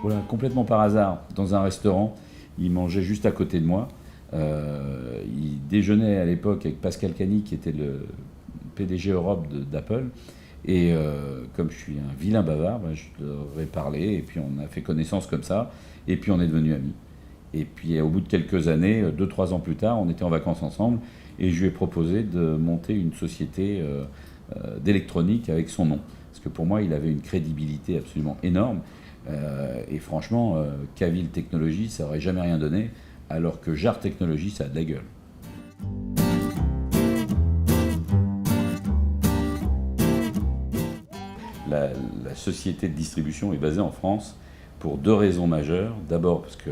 Voilà, complètement par hasard, dans un restaurant. Il mangeait juste à côté de moi. Il déjeunait à l'époque avec Pascal Cany, qui était le PDG Europe d'Apple. Et comme je suis un vilain bavard, ben, je leur ai parlé, et puis on a fait connaissance comme ça, et puis on est devenus amis. Et puis au bout de quelques années, 2, 3 ans plus tard, on était en vacances ensemble, et je lui ai proposé de monter une société d'électronique avec son nom. Parce que pour moi, il avait une crédibilité absolument énorme. Et franchement, Cavil Technologies, ça aurait jamais rien donné, alors que Jar Technologies, ça a de la gueule. La société de distribution est basée en France pour 2 raisons majeures. D'abord parce que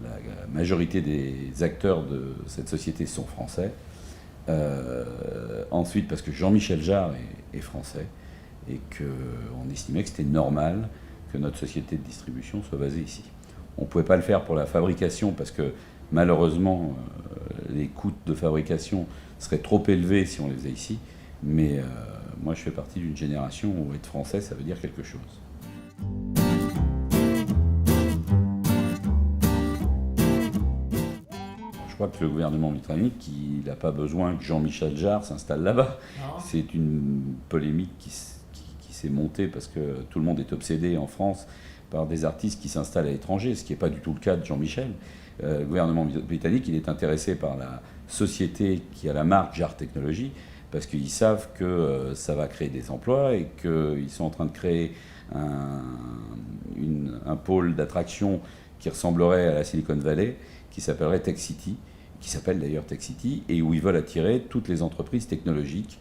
la majorité des acteurs de cette société sont français. Ensuite parce que Jean-Michel Jarre est français et qu'on estimait que c'était normal que notre société de distribution soit basée ici. On ne pouvait pas le faire pour la fabrication parce que malheureusement les coûts de fabrication seraient trop élevés si on les faisait ici, mais moi je fais partie d'une génération où être français ça veut dire quelque chose. Je crois que le gouvernement britannique, il n'a pas besoin que Jean-Michel Jarre s'installe là-bas. C'est une polémique qui s'est montée parce que tout le monde est obsédé en France par des artistes qui s'installent à l'étranger, ce qui n'est pas du tout le cas de Jean-Michel. Le gouvernement britannique, il est intéressé par la société qui a la marque Jar Technologies parce qu'ils savent que ça va créer des emplois et qu'ils sont en train de créer un pôle d'attraction qui ressemblerait à la Silicon Valley, qui s'appellerait Tech City, qui s'appelle d'ailleurs Tech City, et où ils veulent attirer toutes les entreprises technologiques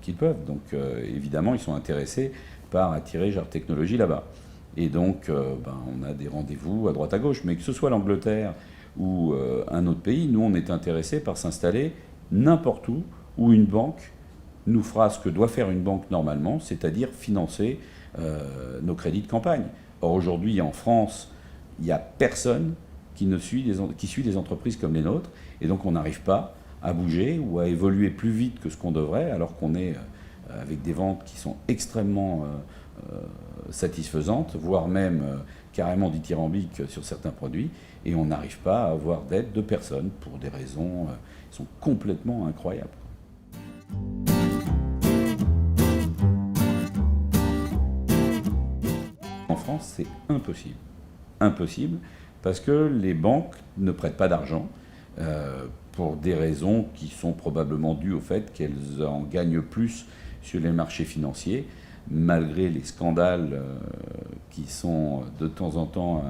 qu'ils peuvent. Donc évidemment, ils sont intéressés par attirer Jar Technologies là-bas. Et donc, on a des rendez-vous à droite à gauche. Mais que ce soit l'Angleterre ou un autre pays, nous, on est intéressés par s'installer n'importe où une banque nous fera ce que doit faire une banque normalement, c'est-à-dire financer nos crédits de campagne. Or, aujourd'hui, en France, il n'y a personne qui suit des entreprises comme les nôtres. Et donc, on n'arrive pas à bouger ou à évoluer plus vite que ce qu'on devrait, alors qu'on est avec des ventes qui sont extrêmement satisfaisantes, voire même carrément dithyrambiques sur certains produits, et on n'arrive pas à avoir d'aide de personne pour des raisons qui sont complètement incroyables. En France, c'est impossible. Impossible, parce que les banques ne prêtent pas d'argent pour des raisons qui sont probablement dues au fait qu'elles en gagnent plus sur les marchés financiers, malgré les scandales qui sont de temps en temps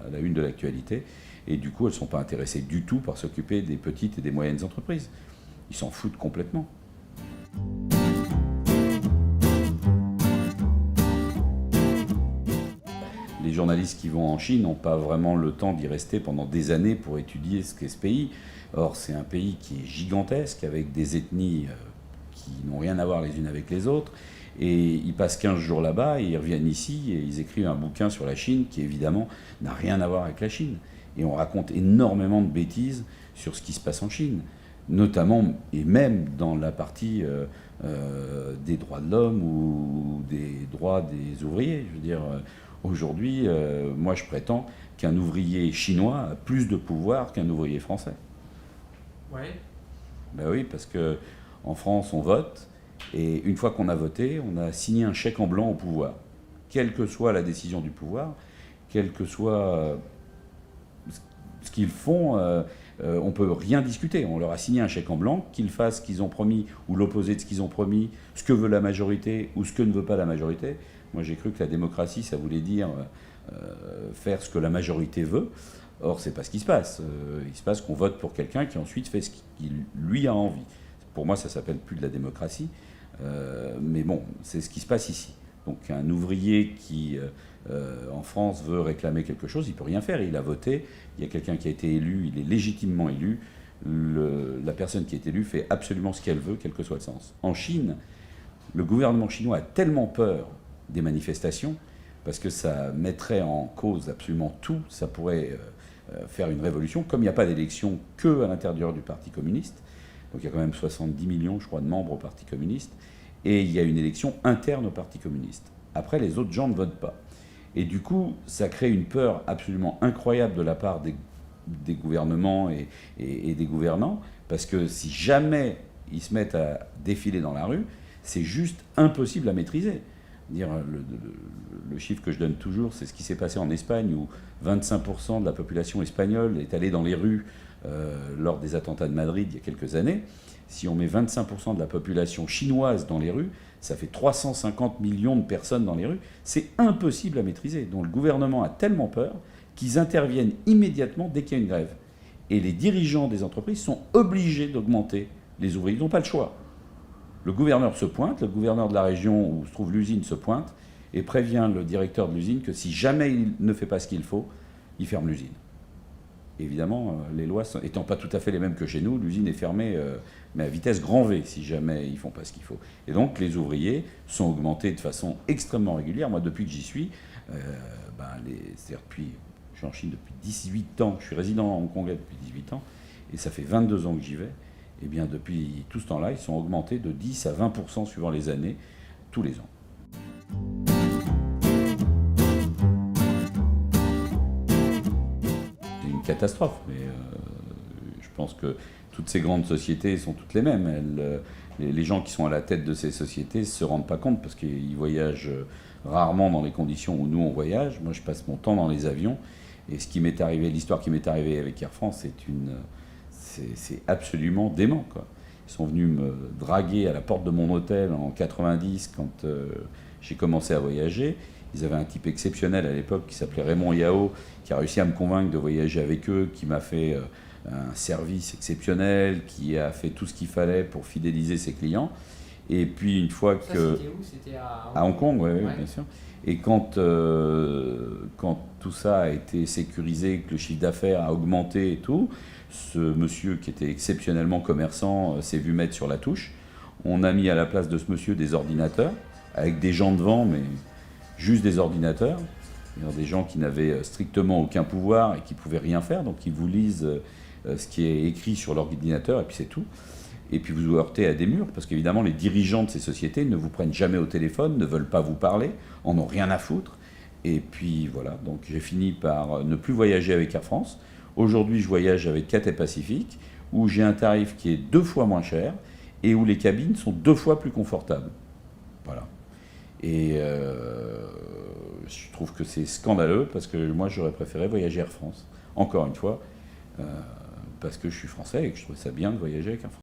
à la une de l'actualité. Et du coup, elles ne sont pas intéressées du tout par s'occuper des petites et des moyennes entreprises. Ils s'en foutent complètement. Les journalistes qui vont en Chine n'ont pas vraiment le temps d'y rester pendant des années pour étudier ce qu'est ce pays. Or, c'est un pays qui est gigantesque, avec des ethnies qui n'ont rien à voir les unes avec les autres. Et ils passent 15 jours là-bas, et ils reviennent ici, et ils écrivent un bouquin sur la Chine qui, évidemment, n'a rien à voir avec la Chine. Et on raconte énormément de bêtises sur ce qui se passe en Chine, notamment, et même dans la partie des droits de l'homme ou des droits des ouvriers. Je veux dire, aujourd'hui, moi je prétends qu'un ouvrier chinois a plus de pouvoir qu'un ouvrier français. Ouais. Ben oui, parce qu'en France, on vote, et une fois qu'on a voté, on a signé un chèque en blanc au pouvoir. Quelle que soit la décision du pouvoir, quel que soit ce qu'ils font, on ne peut rien discuter. On leur a signé un chèque en blanc, qu'ils fassent ce qu'ils ont promis ou l'opposé de ce qu'ils ont promis, ce que veut la majorité ou ce que ne veut pas la majorité. Moi, j'ai cru que la démocratie, ça voulait dire faire ce que la majorité veut. Or, c'est pas ce qui se passe. Il se passe qu'on vote pour quelqu'un qui ensuite fait ce qu'il lui a envie. Pour moi, ça s'appelle plus de la démocratie. Mais bon, c'est ce qui se passe ici. Donc, un ouvrier qui, en France, veut réclamer quelque chose, il peut rien faire. Il a voté. Il y a quelqu'un qui a été élu. Il est légitimement élu. La personne qui est élue fait absolument ce qu'elle veut, quel que soit le sens. En Chine, le gouvernement chinois a tellement peur des manifestations, parce que ça mettrait en cause absolument tout, ça pourrait faire une révolution, comme il n'y a pas d'élection que à l'intérieur du Parti communiste, donc il y a quand même 70 millions, je crois, de membres au Parti communiste, et il y a une élection interne au Parti communiste. Après, les autres gens ne votent pas. Et du coup, ça crée une peur absolument incroyable de la part des gouvernements et des gouvernants, parce que si jamais ils se mettent à défiler dans la rue, c'est juste impossible à maîtriser. Le chiffre que je donne toujours, c'est ce qui s'est passé en Espagne, où 25% de la population espagnole est allée dans les rues lors des attentats de Madrid il y a quelques années. Si on met 25% de la population chinoise dans les rues, ça fait 350 millions de personnes dans les rues. C'est impossible à maîtriser. Donc le gouvernement a tellement peur qu'ils interviennent immédiatement dès qu'il y a une grève. Et les dirigeants des entreprises sont obligés d'augmenter les ouvriers. Ils n'ont pas le choix. Le gouverneur se pointe, le gouverneur de la région où se trouve l'usine se pointe et prévient le directeur de l'usine que si jamais il ne fait pas ce qu'il faut, il ferme l'usine. Évidemment, les lois étant pas tout à fait les mêmes que chez nous, l'usine est fermée, mais à vitesse grand V, si jamais ils font pas ce qu'il faut. Et donc, les ouvriers sont augmentés de façon extrêmement régulière. Moi, depuis que j'y suis, je suis en Chine depuis 18 ans, je suis résident hongkongais depuis 18 ans, et ça fait 22 ans que j'y vais. Et bien, depuis tout ce temps-là, ils sont augmentés de 10 à 20% suivant les années, tous les ans. Catastrophe, mais je pense que toutes ces grandes sociétés sont toutes les mêmes. Les gens qui sont à la tête de ces sociétés ne se rendent pas compte parce qu'ils voyagent rarement dans les conditions où nous on voyage. Moi je passe mon temps dans les avions et ce qui m'est arrivé, l'histoire qui m'est arrivée avec Air France, c'est absolument dément, quoi. Ils sont venus me draguer à la porte de mon hôtel en 90 quand j'ai commencé à voyager. Ils avaient un type exceptionnel à l'époque qui s'appelait Raymond Yao, qui a réussi à me convaincre de voyager avec eux, qui m'a fait un service exceptionnel, qui a fait tout ce qu'il fallait pour fidéliser ses clients. Et puis une fois ça, que... C'était où? C'était à Hong Kong, oui, bien sûr. Et quand tout ça a été sécurisé, que le chiffre d'affaires a augmenté et tout, ce monsieur qui était exceptionnellement commerçant s'est vu mettre sur la touche. On a mis à la place de ce monsieur des ordinateurs, avec des gens devant, mais juste des ordinateurs. Des gens qui n'avaient strictement aucun pouvoir et qui ne pouvaient rien faire, donc ils vous lisent ce qui est écrit sur l'ordinateur et puis c'est tout. Et puis vous vous heurtez à des murs, parce qu'évidemment les dirigeants de ces sociétés ne vous prennent jamais au téléphone, ne veulent pas vous parler, en ont rien à foutre. Et puis voilà, donc j'ai fini par ne plus voyager avec Air France. Aujourd'hui je voyage avec Cathay Pacific, où j'ai un tarif qui est 2 fois moins cher et où les cabines sont 2 fois plus confortables. Voilà. Et je trouve que c'est scandaleux parce que moi j'aurais préféré voyager Air France, encore une fois, parce que je suis français et que je trouve ça bien de voyager avec Air France.